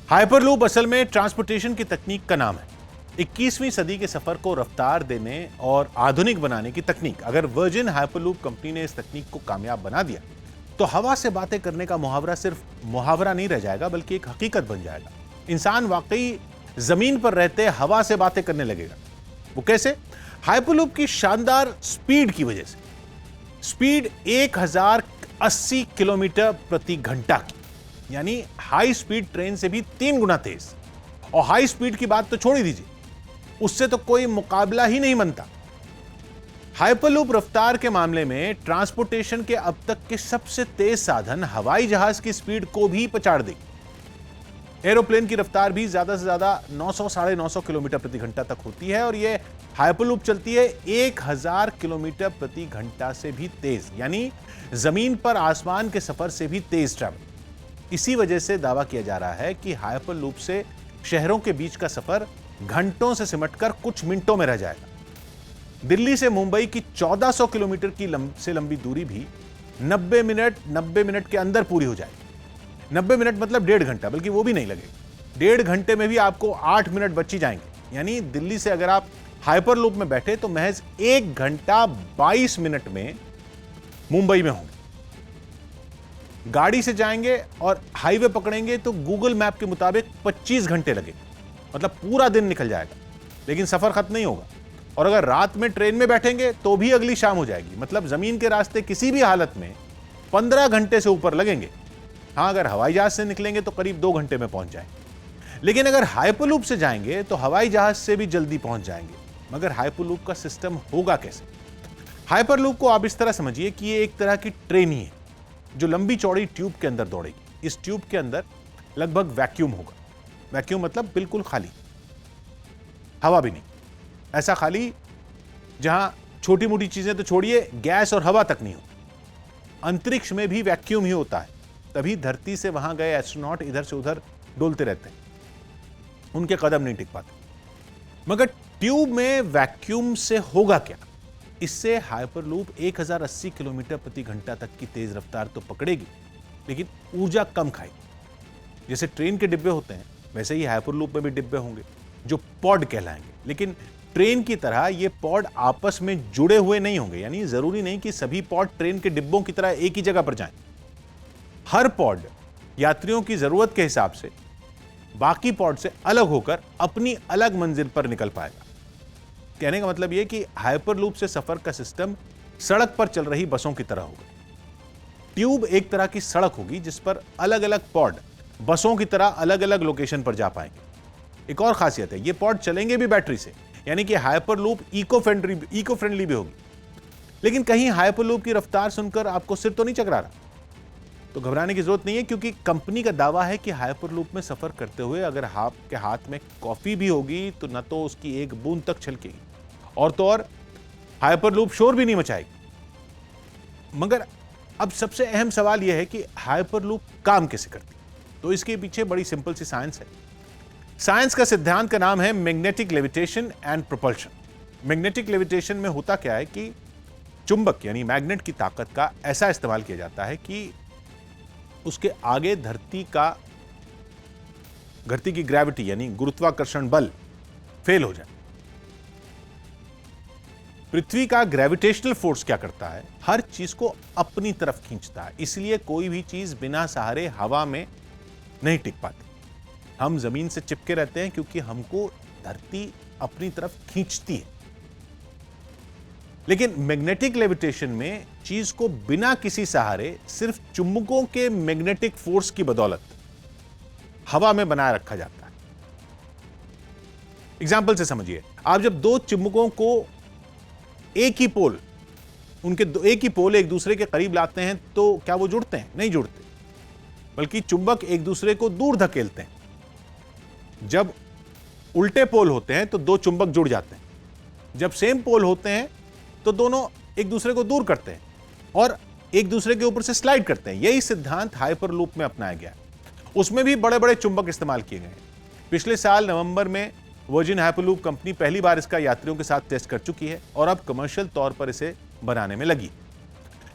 Hyperloop असल में transportation की तकनीक का नाम है। 21वीं सदी के सफर को रफ्तार देने और आधुनिक बनाने की तकनीक। अगर वर्जिन हाइपरलूप कंपनी ने इस तकनीक को कामयाब बना दिया तो हवा से बातें करने का मुहावरा सिर्फ मुहावरा नहीं रह जाएगा, बल्कि एक हकीकत बन जाएगा। इंसान वाकई जमीन पर रहते हवा से बातें करने लगेगा। वो कैसे? हाइपरलूप की शानदार स्पीड की वजह से। स्पीड 1080 किलोमीटर प्रति घंटा की, यानी हाई स्पीड ट्रेन से भी 3 गुना तेज। और हाई स्पीड की बात तो छोड़ ही दीजिए, उससे तो कोई मुकाबला ही नहीं बनता। हाइपरलूप रफ्तार के मामले में ट्रांसपोर्टेशन के अब तक के सबसे तेज साधन हवाई जहाज की स्पीड को भी पछाड़ देगी। एरोप्लेन की रफ्तार भी ज्यादा से ज्यादा 900-950 किलोमीटर प्रति घंटा तक होती है और यह हाइपरलूप चलती है 1000 किलोमीटर प्रति घंटा से भी तेज, यानी जमीन पर आसमान के सफर से भी तेज ट्रैवल। इसी वजह से दावा किया जा रहा है कि हाइपरलूप से शहरों के बीच का सफर घंटों से सिमटकर कुछ मिनटों में रह जाएगा। दिल्ली से मुंबई की 1400 किलोमीटर की से लंबी दूरी भी 90 मिनट के अंदर पूरी हो जाएगी। 90 मिनट मतलब 1.5 घंटा, बल्कि वो भी नहीं लगेगा। 1.5 घंटे में भी आपको 8 मिनट बच ही जाएंगे। यानी दिल्ली से अगर आप हाइपरलूप में बैठे तो महज 1 घंटा 22 मिनट में मुंबई में होंगे। गाड़ी से जाएंगे और हाईवे पकड़ेंगे तो गूगल मैप के मुताबिक 25 घंटे लगे, मतलब पूरा दिन निकल जाएगा। लेकिन सफर खत्म नहीं होगा। और अगर रात में ट्रेन में बैठेंगे तो भी अगली शाम हो जाएगी। मतलब जमीन के रास्ते किसी भी हालत में 15 घंटे से ऊपर लगेंगे। हां, अगर हवाई जहाज से निकलेंगे तो करीब 2 घंटे में पहुंच जाएंगे। लेकिन अगर हाइपरलूप से जाएंगे तो हवाई जहाज से भी जल्दी पहुंच जाएंगे। मगर हाइपरलूप का सिस्टम होगा कैसे? हाइपरलूप को आप इस तरह समझिए कि ये एक तरह की ट्रेन ही है जो लंबी चौड़ी ट्यूब के अंदर दौड़ेगी। इस ट्यूब के अंदर लगभग वैक्यूम होगा। वैक्यूम मतलब बिल्कुल खाली, हवा भी नहीं। ऐसा खाली जहां छोटी मोटी चीजें तो छोड़िए, गैस और हवा तक नहीं हो। अंतरिक्ष में भी वैक्यूम ही होता है। तभी धरती से वहां गए एस्ट्रोनॉट इधर से उधर डोलते रहते हैं, उनके कदम नहीं टिक पाते। मगर ट्यूब में वैक्यूम से होगा क्या? इससे हाइपरलूप 1080 किलोमीटर प्रति घंटा तक की तेज रफ्तार तो पकड़ेगी, लेकिन ऊर्जा कम खाएगी। जैसे ट्रेन के डिब्बे होते हैं, वैसे ही हाइपरलूप में भी डिब्बे होंगे जो पॉड कहलाएंगे। लेकिन ट्रेन की तरह ये पॉड आपस में जुड़े हुए नहीं होंगे, यानी जरूरी नहीं कि सभी पॉड ट्रेन के डिब्बों की तरह एक ही जगह पर जाएं। हर पॉड यात्रियों की जरूरत के हिसाब से बाकी पॉड से अलग होकर अपनी अलग मंजिल पर निकल पाएगा। कहने का मतलब यह कि हाइपरलूप से सफर का सिस्टम सड़क पर चल रही बसों की तरह होगा। ट्यूब एक तरह की सड़क होगी जिस पर अलग अलग पॉड बसों की तरह अलग अलग लोकेशन पर जा पाएंगे। एक और खासियत है, ये पॉड चलेंगे भी बैटरी से, यानी कि हाइपरलूप इको फ्रेंडली भी होगी। लेकिन कहीं हाइपरलूप की रफ्तार सुनकर आपको सिर तो नहीं चकरा रहा? तो घबराने की जरूरत नहीं है, क्योंकि कंपनी का दावा है कि हाइपरलूप में सफर करते हुए अगर आपके हाथ में कॉफी भी होगी तो न तो उसकी एक बूंद तक छलकेगी, और तो और हाइपरलूप शोर भी नहीं मचाएगी। मगर अब सबसे अहम सवाल यह है कि हाइपरलूप काम कैसे करती है? तो इसके पीछे बड़ी सिंपल सी साइंस है। साइंस का सिद्धांत का नाम है magnetic levitation and propulsion. Magnetic levitation में होता क्या है कि चुंबक यानी मैग्नेट की ताकत का ऐसा इस्तेमाल किया जाता है कि उसके आगे धरती की ग्रेविटी यानी गुरुत्वाकर्षण बल फेल हो जाए। पृथ्वी का ग्रेविटेशनल फोर्स क्या करता है? हर चीज को अपनी तरफ खींचता है। इसलिए कोई भी चीज बिना सहारे हवा में नहीं टिक पाती। हम जमीन से चिपके रहते हैं क्योंकि हमको धरती अपनी तरफ खींचती है। लेकिन मैग्नेटिक लेविटेशन में चीज को बिना किसी सहारे सिर्फ चुंबकों के मैग्नेटिक फोर्स की बदौलत हवा में बनाए रखा जाता है। एग्जाम्पल से समझिए, आप जब दो चुंबकों को एक ही पोल एक दूसरे के करीब लाते हैं तो क्या वो जुड़ते हैं? नहीं जुड़ते, बल्कि चुंबक एक दूसरे को दूर धकेलते हैं। जब उल्टे पोल होते हैं तो दो चुंबक जुड़ जाते हैं। जब सेम पोल होते हैं तो दोनों एक दूसरे को दूर करते हैं और एक दूसरे के ऊपर से स्लाइड करते हैं। यही सिद्धांत हाइपरलूप में अपनाया गया है। उसमें भी बड़े बड़े चुंबक इस्तेमाल किए गए हैं। पिछले साल नवंबर में वर्जिन हाइपरलूप कंपनी पहली बार इसका यात्रियों के साथ टेस्ट कर चुकी है और अब कमर्शियल तौर पर इसे बनाने में लगी।